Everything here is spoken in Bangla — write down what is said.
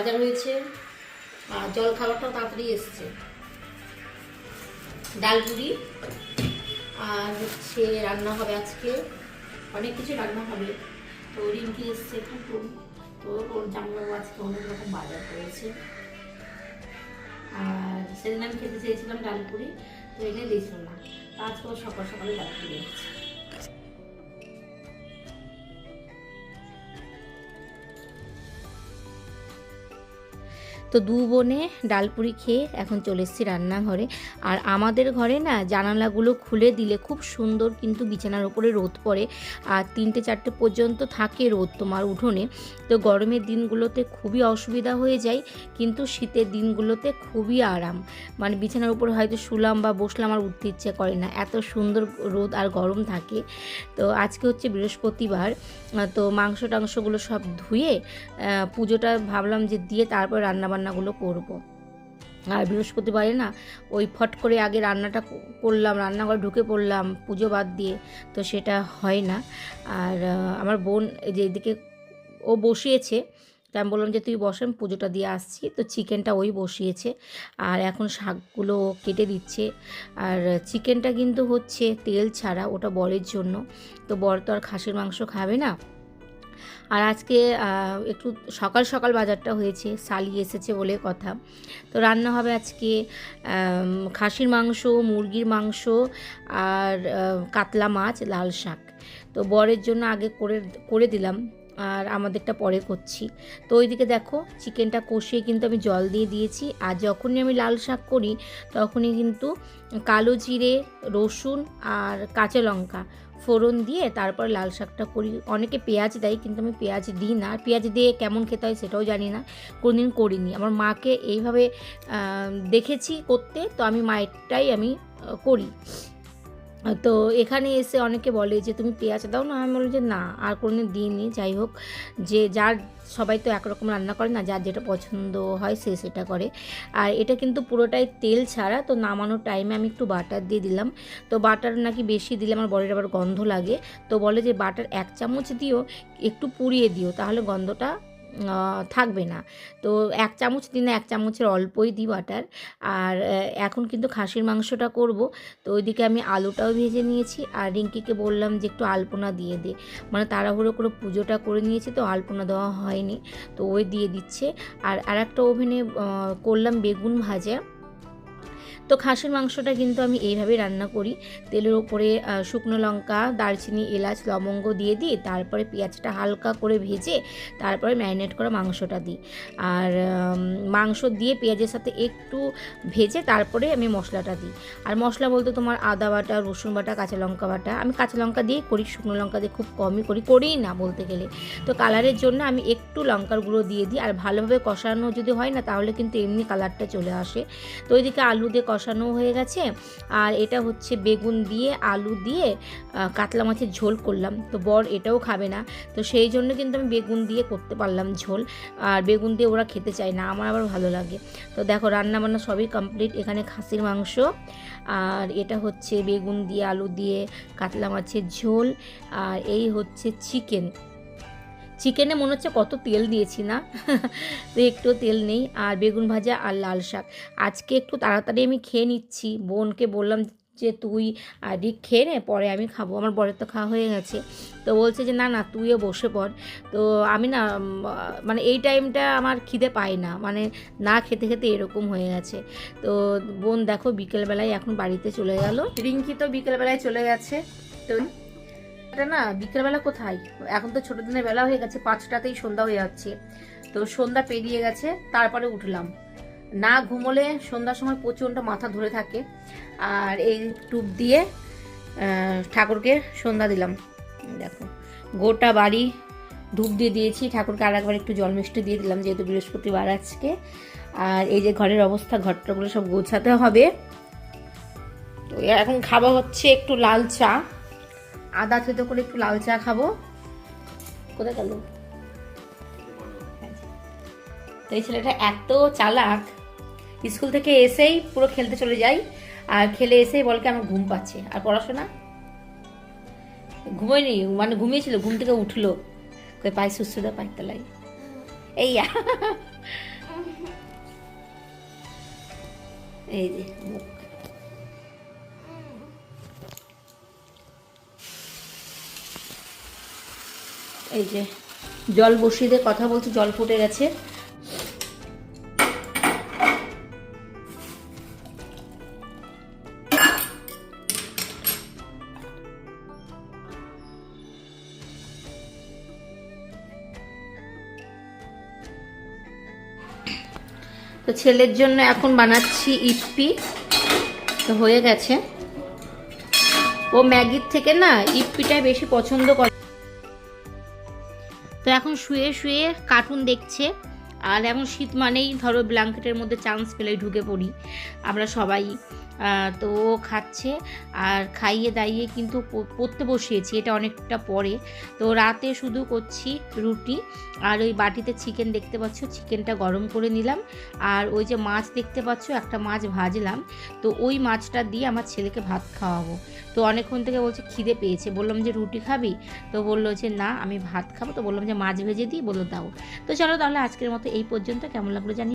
বাজার হয়েছে, আর জল খাবারটাও তাড়াতাড়ি এসছে। ডাল পুরি আর হচ্ছে রান্না হবে আজকে, অনেক কিছু রান্না হবে। তো রিঙ্কি এসছে কুটুম, তো ওর জামাইবাবু আজকে অনেক রকম বাজার করেছে। আর সেদিন আমি খেতে চেয়েছিলাম ডাল পুরি, তো এনে দিয়েছিল না, আজকে ও সকাল সকালে ডাল পুরি এনেছে। তো দু বোনে ডালপুরি খেয়ে এখন চলে এসেছি রান্নাঘরে। আর আমাদের ঘরে না জানালাগুলো খুলে দিলে খুব সুন্দর কিন্তু বিছানার ওপরে রোদ পড়ে, আর 3টে-4টে পর্যন্ত থাকে রোদ তোমার উঠোনে। তো গরমের দিনগুলোতে খুবই অসুবিধা হয়ে যায়, কিন্তু শীতের দিনগুলোতে খুবই আরাম। মানে বিছানার উপরে হয়তো শুলাম বা বসলাম আর উঠতে ইচ্ছে করে না, এত সুন্দর রোদ আর গরম থাকে। তো আজকে হচ্ছে বৃহস্পতিবার, তো মাংস টাংসগুলো সব ধুয়ে পুজোটা ভাবলাম যে দিয়ে তারপর রান্নাবান্নাগুলো করব। আর বৃহস্পতিবারে না ওই ফট করে আগে রান্নাটা করলাম, রান্নাঘরে ঢুকে পড়লাম পুজো বাদ দিয়ে, তো সেটা হয় না। আর আমার বোন যে এদিকে ও বসিয়েছে, তা আমি বললাম যে তুই বস, আমি পুজোটা দিয়ে আসছি। তো চিকেনটা ওই বসিয়েছে, আর এখন শাকগুলো কেটে দিচ্ছে। আর চিকেনটা কিন্তু হচ্ছে তেল ছাড়া, ওটা বরের জন্য। তো বর তো আর খাসির মাংস খাবে না। আর আজকে একটু সকাল সকাল বাজারটা হয়েছে, শালি এসেছে বলে কথা। তো রান্না হবে আজকে খাসির মাংস, মুরগির মাংস আর কাতলা মাছ, লাল শাক। তো বরের জন্য আগে করে দিলাম, আর আমাদেরটা পরে করছি। তো ওইদিকে দেখো চিকেনটা কষিয়ে কিন্তু আমি জল দিয়ে দিয়েছি। আর যখনই আমি লাল শাক করি তখনই কিন্তু কালো জিরে, রসুন আর কাঁচা লঙ্কা ফোড়ন দিয়ে তারপর লাল শাকটা করি। অনেকে পেঁয়াজ দেয়, কিন্তু আমি পেঁয়াজ দিই না। পেঁয়াজ দিয়ে কেমন খেতে হয় সেটাও জানি না, কোনোদিন করিনি। আমার মাকে এইভাবে দেখেছি করতে, তো আমি মায়েরটাই আমি করি। তো এখানে এসে অনেকে বলে যে তুমি পেঁয়াজ দাও না, আমি বলি যে না, আর কোনোদিন দিইনি। যাই হোক, যে যার সবাই তো একরকম রান্না করে না, যার যেটা পছন্দ হয় সে সেটা করে। আর এটা কিন্তু পুরোটাই তেল ছাড়া। তো নামানোর টাইমে আমি একটু বাটার দিয়ে দিলাম। তো বাটার নাকি বেশি দিলে আমার বরের আবার গন্ধ লাগে, তো বলে যে বাটার 1 চামচ দিও, একটু পুড়িয়ে দিও, তাহলে গন্ধটা থাকবে না। তো 1 চামচ দিই না, 1 চামচের অল্পই দিই বাটার। আর এখন কিন্তু খাসির মাংসটা করব। তো ওইদিকে আমি আলুটাও ভেজে নিয়েছি, আর রিঙ্কিকে বললাম যে একটু আলপনা দিয়ে দে, মানে তাড়াহুড়ো করে পুজোটা করে নিয়েছি তো আলপনা দেওয়া হয়নি, তো ওই দিয়ে দিচ্ছে। আর একটা ওভেনে করলাম বেগুন ভাজা। তো খাসির মাংসটা কিন্তু আমি এইভাবেই রান্না করি, তেলের ওপরে শুকনো লঙ্কা, দারচিনি, এলাচ, লবঙ্গ দিয়ে দিই, তারপরে পেঁয়াজটা হালকা করে ভেজে তারপরে ম্যারিনেট করা মাংসটা দিই। আর মাংস দিয়ে পেঁয়াজের সাথে একটু ভেজে তারপরে আমি মশলাটা দিই। আর মশলা বলতে তোমার আদা বাটা, রসুন বাটা, কাঁচা লঙ্কা বাটা। আমি কাঁচা লঙ্কা দিয়েই করি, শুকনো লঙ্কা দিয়ে খুব কমই করিই না বলতে গেলে। তো কালারের জন্য আমি একটু লঙ্কার গুঁড়ো দিয়ে দিই। আর ভালোভাবে কষানো যদি হয় না, তাহলে কিন্তু এমনি কালারটা চলে আসে। তো ওইদিকে আলু দিয়ে কষানো হয়ে গেছে। আর এটা হচ্ছে বেগুন দিয়ে আলু দিয়ে কাতলা মাছের ঝোল করলাম। তো বর এটাও খাবে না, তো সেই জন্য কিন্তু আমি বেগুন দিয়ে করতে পারলাম ঝোল। আর বেগুন দিয়ে ওরা খেতে চায় না, আমার আবার ভালো লাগে। তো দেখো রান্না বান্না সবই কমপ্লিট। এখানে খাসির মাংস, আর এটা হচ্ছে বেগুন দিয়ে আলু দিয়ে কাতলা মাছের ঝোল, আর এই হচ্ছে চিকেনে মনে হচ্ছে কত তেল দিয়েছি না, তো একটু তেল নেই। আর বেগুন ভাজা আর লাল শাক। আজকে একটু তাড়াতাড়ি আমি খেয়ে নিচ্ছি, বোনকে বললাম যে তুই আগে খেয়ে নে, পরে আমি খাবো। আমার বরের তো খাওয়া হয়ে গেছে, তো বলছে যে না না তুইও বসে পড়। তো আমি না মানে এই টাইমটা আমার খিদে পায় না, মানে না খেতে খেতে এরকম হয়ে গেছে। তো বোন দেখো বিকেলবেলায় এখন বাড়িতে চলে গেল, রিঙ্কি তো বিকেলবেলায় চলে গেছে। তো এটা না বিকেলবেলা কোথায়, এখন তো ছোট দিনের বেলা হয়ে গেছে, 5টাতেই সন্ধ্যা হয়ে যাচ্ছে। তো সন্ধ্যা পেরিয়ে গেছে, তারপরে উঠলাম। না ঘুমোলে সন্ধ্যার সময় প্রচণ্ড মাথা ধরে থাকে। আর এই টুপ দিয়ে ঠাকুরকে সন্ধ্যা দিলাম। দেখো গোটা বাড়ি ধূপ দিয়ে দিয়েছি, ঠাকুরকে আর একবার একটু জল মিষ্টি দিয়ে দিলাম, যেহেতু বৃহস্পতিবার আজকে। আর এই যে ঘরের অবস্থা, ঘরটাগুলো সব গোছাতে হবে। তো এখন খাওয়া হচ্ছে একটু লাল চা, আদা থেতো করে একটু লাল চা খাবো। কোথায় গেল? তো এই ছেলেটা এত চালাক, স্কুল থেকে এসেই পুরো খেলতে চলে যায়, আর খেলে এসেই বলকে আমার ঘুম পাচ্ছে। আর পড়াশোনা ঘুমোয়নি, মানে ঘুমিয়েছিল, ঘুম থেকে উঠলো, কই পায় সুসুদা পায় তলায় এই এই যে মুখ, এই যে জল বসিয়ে দিয়ে কথা বলছি, জল ফুটে গেছে। তো ছেলের জন্য এখন বানাচ্ছি ইপ্পি, তো হয়ে গেছে। ও ম্যাগির থেকে না ইপ্পিটাই বেশি পছন্দ করে। তো এখন শুয়ে শুয়ে কার্টুন দেখছে। আর এখন শীত মানেই ধরো ব্ল্যাঙ্কেটের মধ্যে চান্স পেলেই ঢুকে পড়ি আমরা সবাই। তো ও খাচ্ছে, আর খাইয়ে দাইয়ে কিন্তু পড়তে বসিয়েছি, এটা অনেকটা পরে। তো রাতে শুধু করছি রুটি, আর ওই বাটিতে চিকেন দেখতে পাচ্ছ, চিকেনটা গরম করে নিলাম। আর ওই যে মাছ দেখতে পাচ্ছ, একটা মাছ ভাজলাম, তো ওই মাছটা দিয়ে আমার ছেলেকে ভাত খাওয়াবো। তো অনেকক্ষণ থেকে বলছে খিদে পেয়েছে, বললাম যে রুটি খাবি, তো বললো যে না আমি ভাত খাবো। তো বললাম যে মাছ ভেজে দিই, বললো দাও। তো চলো তাহলে আজকের মতো এই পর্যন্ত, কেমন লাগলো জানি।